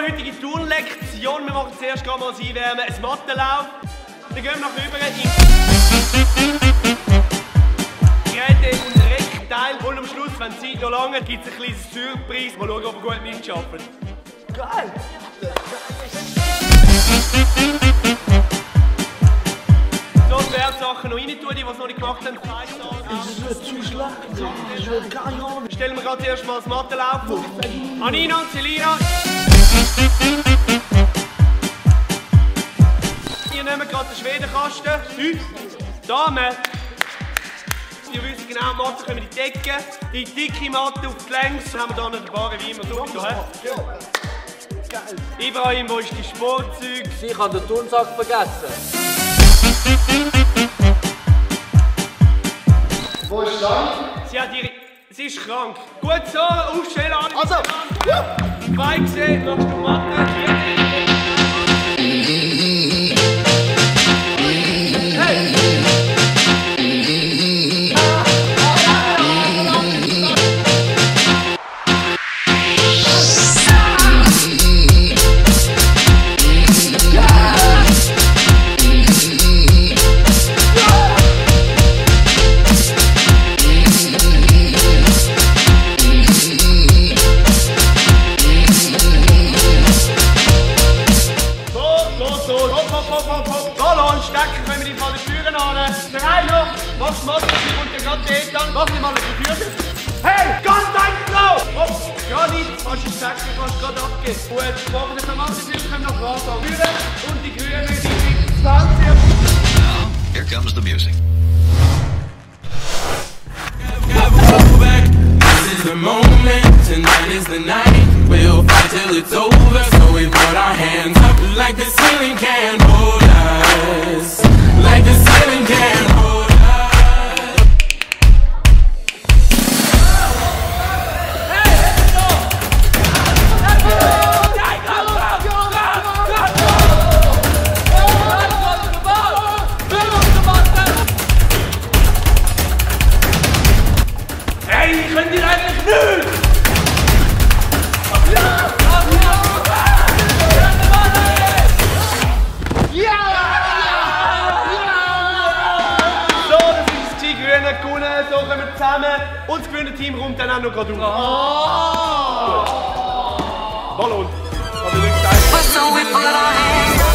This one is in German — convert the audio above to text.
heutige Turnlektion. Wir machen zuerst mal das Einwärmen, ein Mattenlauf. Dann gehen wir nach rüber in Geräte und Reckteil. Und am Schluss, wenn die Zeit noch lange gibt es ein kleines Surprise. Mal schauen, ob wir gut mitschaffen. Geil! So, die Wertsachen noch rein tun, die es noch nicht gemacht haben. Das wird zu schlecht. Ich will keine Ahnung. Stellen wir gerade zuerst mal das Mattenlauf auf. Anina und Selina. Ihr nehmt gerade den Schwedenkasten. Uns, Damen. Ihr wisst genau, die Matten kommen in die Decke. Die dicke Matte auf die Längs. Dann haben wir hier noch den Barren wie immer so. Ibrahim, wo ist die Sportzeug? Ich habe den Turnsack vergessen. Wo ist sie? Sie ist krank. Gut so, aufstellen alle. Also, Zwei gesehen, machst du Mathe. Hey! Ballon, stecken können wir die von den Türen an. Der Reiner, machst Mathe, sie kommt ja gerade dort an. Mach nicht mal die Türen. Hey, ganz einfach! Oh, ja nicht, kannst du stecken, kannst gerade abgehen. Gut, machen wir das am Anfang, wir können noch anfangen. Türen und die Grünen, die sind 20. Now, here comes the music. This is the moment, tonight is the night. We'll fight till it's over, so we put our hands up like the ceiling can't hold us. Like the ceiling can't hold us. Hey, könnt ihr eigentlich nicht? So kommen wir zusammen und das gewonnene Team kommt dann auch noch gerade auf. Ballon. Hab ich nicht gesagt.